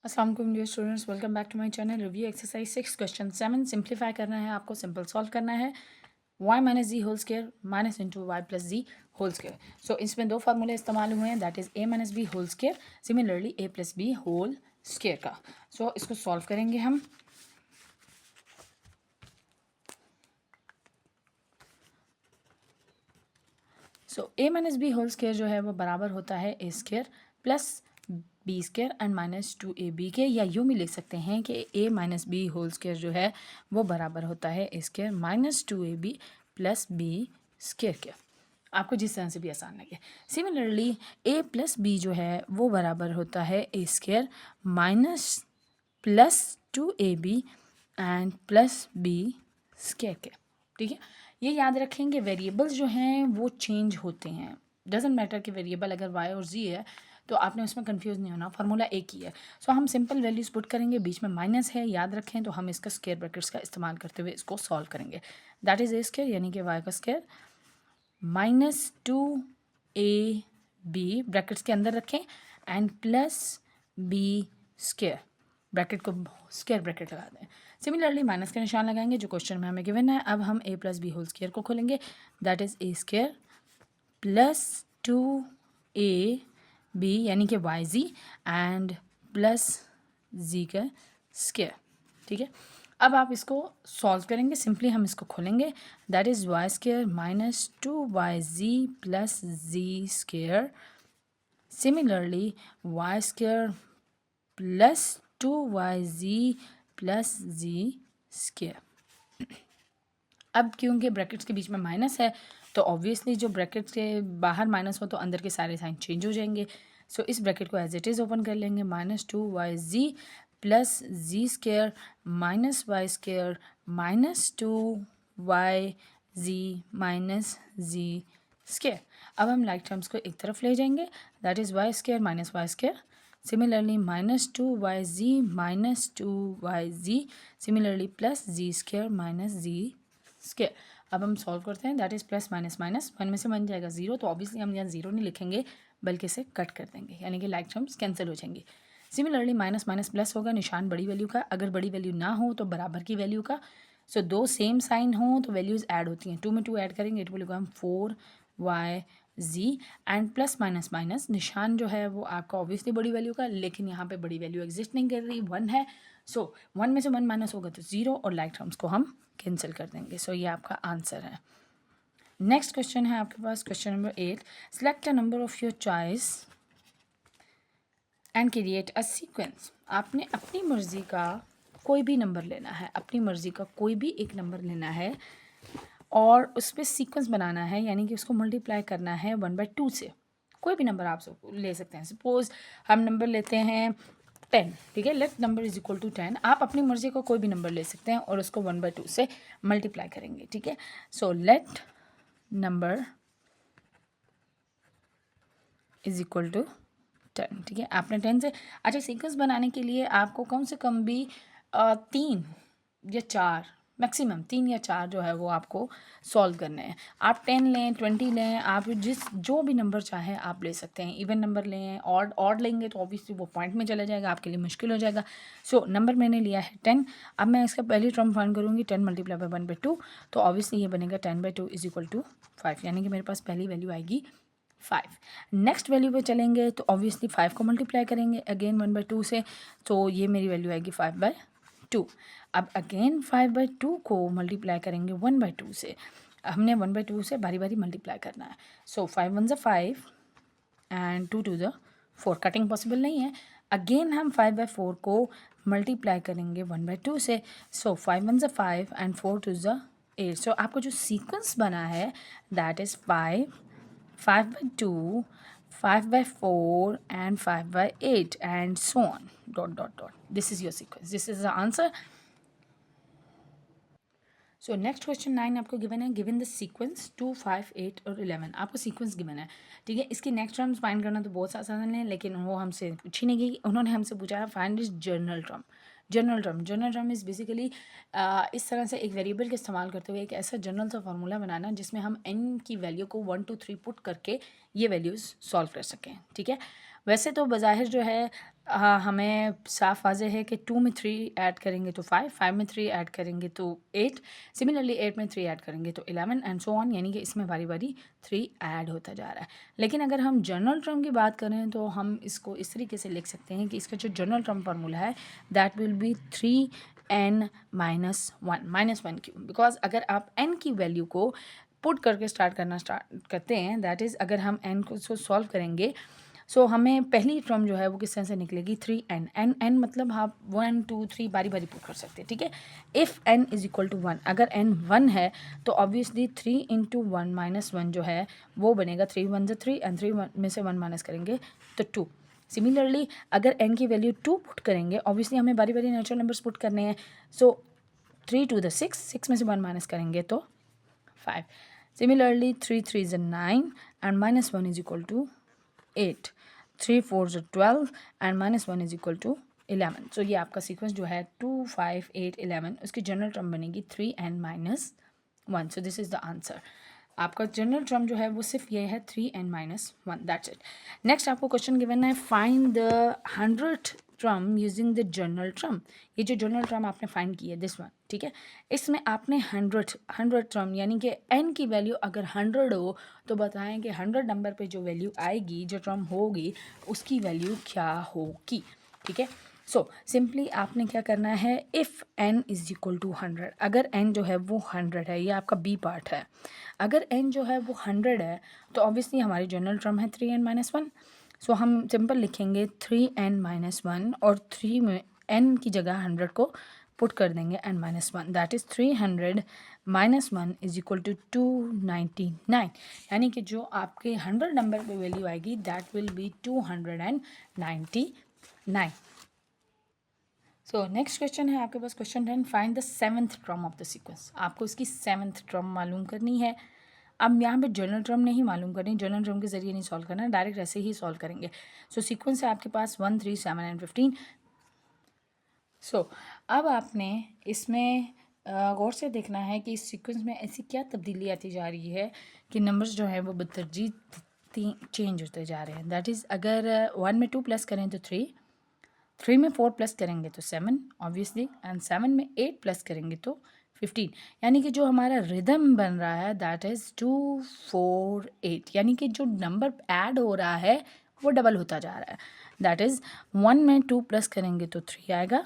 अस्सलाम वालेकुम dear students, welcome back to my channel. Review exercise 6 question 7 simplify करना है आपको, सिंपल सॉल्व करना है। y minus z whole square minus into y plus z whole square. So इसमें दो फार्मूले इस्तेमाल हुए हैं, that is a minus b whole square, similarly a plus b whole square का। सो इसको सॉल्व करेंगे हम। So a minus b whole square जो है वो बराबर होता है a square plus b square and minus 2ab के, या यूँ भी लिख सकते हैं कि a minus b whole square जो है वो बराबर होता है a square minus 2ab plus b square के। आपको जिस तरह से भी आसान लगे। सिमिलरली a प्लस बी जो है वो बराबर होता है a square minus plus 2ab and plus b square के। ठीक है, ये याद रखेंगे वेरिएबल्स जो हैं वो चेंज होते हैं। डजेंट मैटर कि वेरिएबल अगर y और z है तो आपने उसमें कंफ्यूज नहीं होना, फार्मूला एक ही है। सो हम सिंपल वैल्यूज पुट करेंगे, बीच में माइनस है याद रखें, तो हम इसका स्क्वायर ब्रैकेट्स का इस्तेमाल करते हुए इसको सॉल्व करेंगे। दैट इज ए स्क्वायर यानी कि y का स्क्वायर माइनस 2ab ब्रैकेट्स के अंदर रखें and plus b square, bracket को स्क्वायर ब्रैकेट लगा दें। सिमिलरली माइनस का निशान लगाएंगे जो क्वेश्चन में हमें गिवन है। अब हम a plus b whole square को खोलेंगे, that is a square plus 2ab यानी कि y z and plus z का स्क्वायर। ठीक है, अब आप इसको सॉल्व करेंगे, सिंपली हम इसको खोलेंगे, that is y square minus 2yz plus z square, similarly y square plus 2yz plus z square. अब क्योंकि ब्रैकेट्स के बीच में माइनस है तो ऑब्वियसली जो ब्रैकेट्स के बाहर माइनस हो तो अंदर के सारे साइन चेंज हो जाएंगे। सो इस ब्रैकेट को एज इट इज़ ओपन कर लेंगे, minus 2yz plus z square minus y square minus 2yz minus z square. अब हम लाइक टर्म्स को एक तरफ ले जाएंगे, that is y square minus y square, similarly minus 2yz minus 2yz, similarly plus z square minus z square. अब हम solve करते हैं, that is plus minus minus, one में से बन जाएगा जीरो, तो ऑब्वियसली हम यहाँ जीरो नहीं लिखेंगे बल्कि इसे कट कर देंगे, यानी कि लाइक टर्म्स कैंसिल हो जाएंगे। सिमिलरली माइनस माइनस प्लस होगा, निशान बड़ी वैल्यू का, अगर बड़ी वैल्यू ना हो तो बराबर की वैल्यू का। सो दो सेम साइन हो तो वैल्यूज़ ऐड होती हैं, 2 में 2 ऐड करेंगे it will become 4yz and plus minus minus, निशान जो है वो आपका ऑब्वियसली बड़ी वैल्यू का, लेकिन यहाँ पे बड़ी वैल्यू एग्जिस्ट नहीं कर रही, 1 है। सो 1 में से 1 माइनस होगा तो 0 और लाइक टर्म्स को हम कैंसिल कर देंगे। सो ये आपका आंसर है। नेक्स्ट क्वेश्चन है आपके पास, question number 8, select a number of your choice and create a sequence. आपने अपनी मर्ज़ी का कोई भी नंबर लेना है, अपनी मर्ज़ी का कोई भी एक नंबर लेना है और उस पर सीक्वेंस बनाना है, यानी कि उसको मल्टीप्लाई करना है 1/2 से। कोई भी नंबर आप ले सकते हैं, सपोज हम नंबर लेते हैं 10, ठीक है, let number is equal to 10। आप अपनी मर्ज़ी का कोई भी नंबर ले सकते हैं और उसको 1/2 से मल्टीप्लाई करेंगे। ठीक है, so let number is equal to 10। ठीक है, आपने 10 से, अच्छा सीक्वेंस बनाने के लिए आपको कम से कम भी 3 या 4, मैक्सिमम 3 या 4 जो है वो आपको सॉल्व करने हैं। आप 10 लें, 20 लें, आप जो भी नंबर चाहें आप ले सकते हैं। इवन नंबर लें, ऑड लेंगे तो ऑब्वियसली वो पॉइंट में चला जाएगा, आपके लिए मुश्किल हो जाएगा। सो नंबर मैंने लिया है 10। अब मैं इसका पहली टर्म फाइंड करूँगी, 10 मल्टीप्लाई बाई 1/2, तो ऑब्वियसली ये बनेगा 10/2 इज इक्वल टू 5, यानी कि मेरे पास पहली वैल्यू आएगी 5। नेक्स्ट वैल्यू पे चलेंगे तो ऑब्वियसली 5 को मल्टीप्लाई करेंगे अगेन 1/2 से, तो ये मेरी वैल्यू आएगी 5/2। अब अगेन 5/2 को मल्टीप्लाई करेंगे 1/2 से, हमने 1/2 से बारी बारी मल्टीप्लाई करना है। सो 5 1 ज़ा 5 एंड 2 2 ज़ा 4, कटिंग पॉसिबल नहीं है। अगेन हम 5/4 को मल्टीप्लाई करेंगे 1/2 से, सो 5 1 ज़ा 5 एंड 4 2 ज़ा 8। सो आपको जो सीक्वेंस बना है that is 5/2, 5/4 and 5/8 and so on, dot dot dot. This is your sequence, this is the answer. So next question 9 आपको गिवन है, गिवन द सीक्वेंस 2 5 8 और 11, आपको सीक्वेंस गिवन है। ठीक है, इसकी नेक्स्ट टर्म्स फाइंड करना तो बहुत आसान है, लेकिन वो हमसे पूछी नहीं गई। उन्होंने हमसे पूछा है find is journal term. Journal term is basically इस तरह से एक वेरिएबल का इस्तेमाल करते हुए एक ऐसा जनरल सा फार्मूला बनाना जिसमें हम n की वैल्यू को 1 2 3 पुट करके ये वैल्यूज़ सॉल्व कर सकें। ठीक है, वैसे तो बज़ाहिर जो है हमें साफ वाज़ेह है कि 2 में 3 ऐड करेंगे तो 5, 5 में 3 ऐड करेंगे तो 8, सिमिलरली 8 में 3 ऐड करेंगे तो 11 एंड सो ऑन, यानी कि इसमें बारी बारी 3 ऐड होता जा रहा है। लेकिन अगर हम जनरल टर्म की बात करें तो हम इसको इस तरीके से लिख सकते हैं कि इसका जो जनरल टर्म फार्मूला है that will B 3n minus one क्यों, बिकॉज अगर आप n की वैल्यू को पुट करके स्टार्ट करते हैं, दैट इज़ अगर हम n को सॉल्व करेंगे सो हमें पहली टर्म जो है वो किस तरह से निकलेगी 3n मतलब आप 1 2 3 बारी बारी पुट कर सकते हैं, ठीक है। If n is equal to 1, अगर n 1 है तो ऑब्वियसली 3 इंटू 1 माइनस 1 जो है वो बनेगा 3 1 जो 3 एंड 3 में से 1 माइनस करेंगे तो 2। सिमिलरली अगर n की वैल्यू 2 पुट करेंगे, ऑब्वियसली हमें बारी बारी नेचुरल नंबर्स पुट करने हैं, सो 3 2 6, 6 में से 1 माइनस करेंगे तो 5। Similarly 3 3 is 9 and minus 1 is equal to 8, 3 4 is 12 and minus 1 is equal to 11। सो ये आपका सीक्वेंस जो है 2 5 8 11, उसकी जनरल टर्म बनेगी 3n minus 1। So this is the answer. आपका जनरल टर्म जो है वो सिर्फ ये है 3n minus 1, that's it. Next आपको क्वेश्चन गिवन है find the 100th term using the general term. ये जो जनरल टर्म आपने फाइंड की है दिस वन, ठीक है, इसमें आपने 100 टर्म यानी कि n की वैल्यू अगर 100 हो तो बताएं कि 100 नंबर पे जो वैल्यू आएगी, जो टर्म होगी, उसकी वैल्यू क्या होगी, ठीक है। सो सिंपली आपने क्या करना है, if n is equal to 100, अगर n जो है वो 100 है, ये आपका बी पार्ट है, अगर n जो है वो 100 है तो ऑब्वियसली हमारी जनरल टर्म है 3n माइनस 1। सो हम सिंपल लिखेंगे 3n माइनस 1 और 3 में n की जगह 100 को पुट कर देंगे n minus 1, that is 300 minus 1 is equal to 299, यानी कि जो आपके 100 नंबर पे वैल्यू आएगी that will be 299। So next question है आपके पास, question 10, find the 7th term of the sequence. आपको इसकी 7th टर्म मालूम करनी है। अब यहाँ पे जनरल टर्म नहीं मालूम करनी, जनरल टर्म के जरिए नहीं सॉल्व करना, डायरेक्ट ऐसे ही सॉल्व करेंगे। सो सीक्वेंस है आपके पास 1 3 7 एंड 15। सो अब आपने इसमें गौर से देखना है कि इस सीक्वेंस में ऐसी क्या तब्दीली आती जा रही है कि नंबर्स जो है वो बतरजीह चेंज होते जा रहे हैं। दैट इज़ अगर 1 में 2 प्लस करें तो 3, 3 में 4 प्लस करेंगे तो 7 ऑब्वियसली, एंड 7 में 8 प्लस करेंगे तो 15, यानी कि जो हमारा रिदम बन रहा है दैट इज़ 2 4 8, यानी कि जो नंबर ऐड हो रहा है वो डबल होता जा रहा है। दैट इज़ 1 में 2 प्लस करेंगे तो 3 आएगा,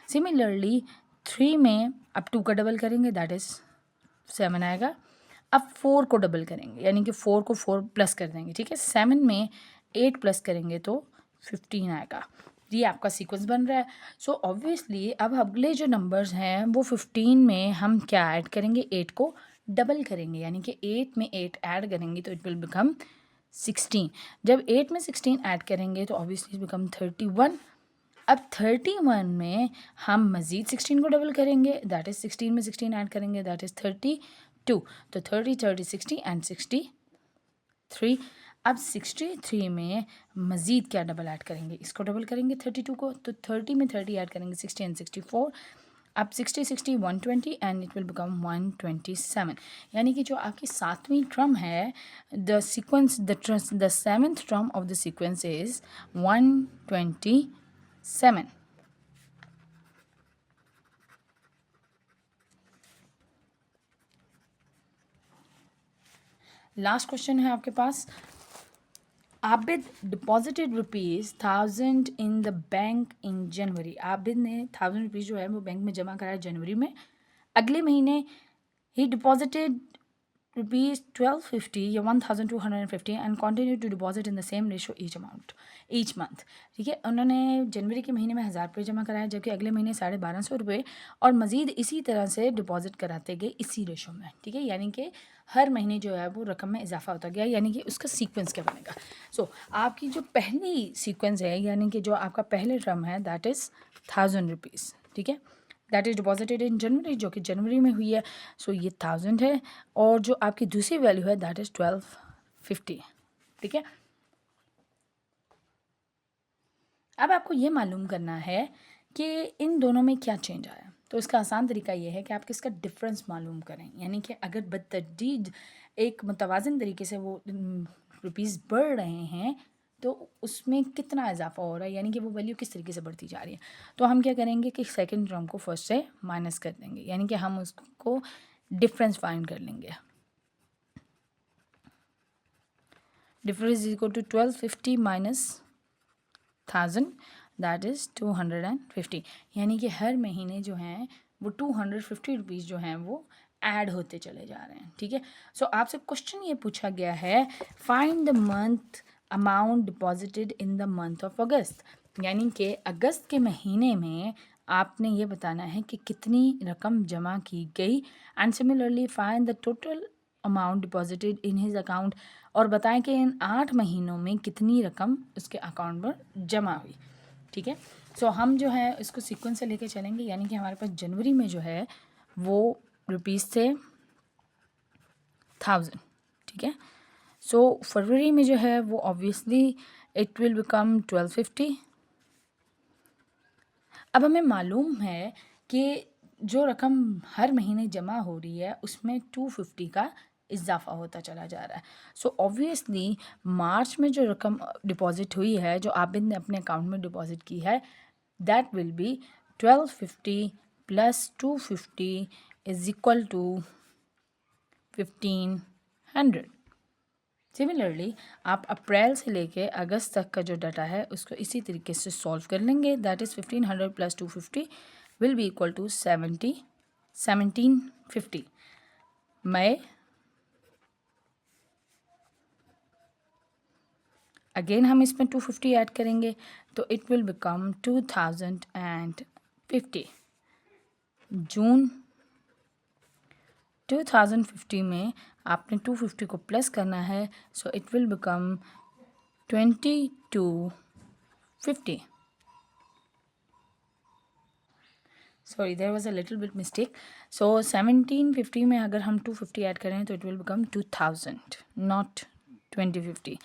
सिमिलरली 3 में अब 2 का डबल करेंगे दैट इज़ 7 आएगा, अब 4 को डबल करेंगे यानी कि 4 को 4 प्लस कर देंगे, ठीक है, 7 में 8 प्लस करेंगे तो 15 आएगा। ये आपका सीक्वेंस बन रहा है। सो ऑब्वियसली अब अगले जो नंबर्स हैं वो 15 में हम क्या ऐड करेंगे, 8 को डबल करेंगे, यानी कि 8 में 8 ऐड करेंगे तो इट विल बिकम 16। जब 8 में 16 ऐड करेंगे तो ऑब्वियसली बिकम 31। अब 31 में हम मज़ीद 16 को डबल करेंगे, दैट इज़ 16 में 16 ऐड करेंगे दैट इज़ 32। तो 30 30 60 एंड 63। अब 63 में मज़ीद क्या डबल ऐड करेंगे, इसको डबल करेंगे 32 को, तो 30 में 30 ऐड करेंगे 60 एंड 64। अब 60 60 120 एंड इट विल बिकम 127, यानी कि जो आपकी 7वीं टर्म है the sequence the 7th term of the sequence is 127। Last question है आपके पास, Abid deposited ₹1000 in the bank in January. Abid ने 1000 रुपीज़ जो है वो बैंक में जमा कराया जनवरी में। अगले महीने ही डिपॉजिटेड ₹1250 या 1250 and continue to deposit in the same ratio each month, ठीक है। उन्होंने जनवरी के महीने में 1000 रुपये जमा कराया, जबकि अगले महीने 1250 रुपये और मज़ीद इसी तरह से डिपॉजिट कराते गए इसी रेशो में, ठीक है, यानी कि हर महीने जो है वो रकम में इजाफा होता गया, यानी कि उसका सीक्वेंस क्या बनेगा। सो आपकी जो पहली सीक्वेंस है यानी कि जो आपका पहले टर्म है दैट इज़ 1000 रुपीज़, ठीक है, दैट इज़ डिपॉजिटेड इन जनवरी, जो कि जनवरी में हुई है। सो ये 1000 है, और जो आपकी दूसरी वैल्यू है दैट इज़ 1250, ठीक है। अब आपको ये मालूम करना है कि इन दोनों में क्या चेंज आया, तो इसका आसान तरीका ये है कि आप इसका डिफरेंस मालूम करें, यानी कि अगर बतदरीज एक मुतवाज़िन तरीके से वो रुपीज़ बढ़ रहे हैं तो उसमें कितना इजाफा हो रहा है, यानी कि वो वैल्यू किस तरीके से बढ़ती जा रही है। तो हम क्या करेंगे कि सेकंड टर्म को फर्स्ट से माइनस कर देंगे, यानी कि हम उसको डिफरेंस फाइंड कर लेंगे। Difference is equal to 1250 minus 1000, that is 250, यानी कि हर महीने जो हैं वो 250 रुपीज़ जो हैं वो ऐड होते चले जा रहे हैं। ठीक है, सो आपसे क्वेश्चन ये पूछा गया है, find the month amount deposited in the month of अगस्त, यानी कि अगस्त के महीने में आपने ये बताना है कि कितनी रकम जमा की गई। And similarly find the total amount deposited in his account, और बताएं कि इन 8 महीनों में कितनी रकम उसके अकाउंट पर जमा हुई। ठीक है, सो हम जो है इसको सीक्वेंस से लेके चलेंगे, यानी कि हमारे पास जनवरी में जो है वो रुपीज़ थे 1000। ठीक है, सो फरवरी में जो है वो ऑब्वियसली इट विल बिकम 1250। अब हमें मालूम है कि जो रकम हर महीने जमा हो रही है उसमें 250 का इजाफा होता चला जा रहा है। सो ऑब्वियसली मार्च में जो रकम डिपॉजिट हुई है, जो आबिद ने अपने अकाउंट में डिपॉजिट की है, that will be 1250 plus 250 is equal to 1500। Similarly आप अप्रैल से लेके अगस्त तक का जो डाटा है उसको इसी तरीके से सॉल्व कर लेंगे, that is 1500 plus 250 will be equal to 1750। मई, अगेन हम इसमें 250 ऐड करेंगे तो इट विल बिकम 2050। जून, 2050 में आपने 250 को प्लस करना है, so it will become 2250। Sorry, there was a little bit mistake. So 1750 में अगर हम 250 ऐड करें तो it will become 2000, not 2050।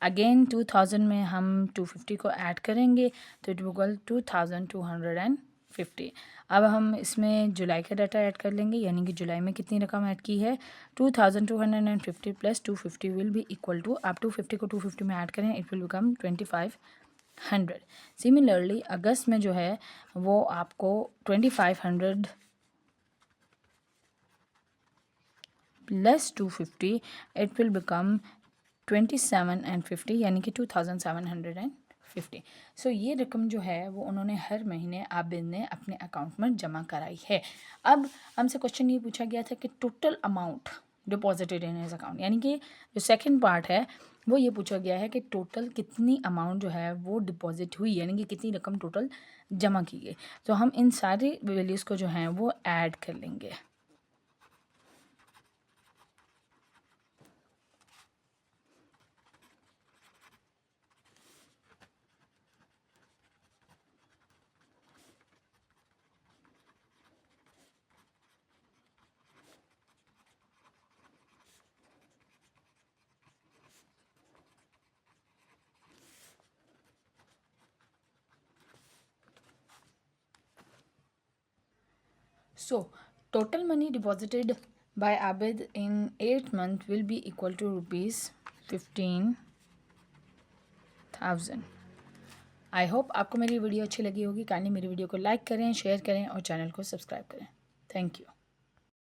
Again 2000 में हम 250 को ऐड करेंगे तो इट विल 2250। अब हम इसमें जुलाई का डाटा ऐड कर लेंगे, यानी कि जुलाई में कितनी रकम ऐड की है, 2250 plus 250 will be equal to, आप 250 को 250 में ऐड करें इट विल बिकम 2500। सिमिलरली अगस्त में जो है वो आपको 2500 प्लस 250 इट विल बिकम 2750, यानी कि 2750। सो ये रकम जो है वो उन्होंने हर महीने आबिद ने अपने अकाउंट में जमा कराई है। अब हमसे क्वेश्चन ये पूछा गया था कि total amount deposited in his account, यानी कि जो सेकंड पार्ट है वो ये पूछा गया है कि टोटल कितनी अमाउंट जो है वो डिपॉजिट हुई, यानी कि कितनी रकम टोटल जमा की गई। तो हम इन सारे वैल्यूज़ को जो हैं वो ऐड कर लेंगे। So, total money deposited by Abid in 8 months will be equal to rupees 15,000। I hope आपको मेरी वीडियो अच्छी लगी होगी। काइंडली मेरी वीडियो को लाइक करें, शेयर करें और चैनल को सब्सक्राइब करें। Thank you.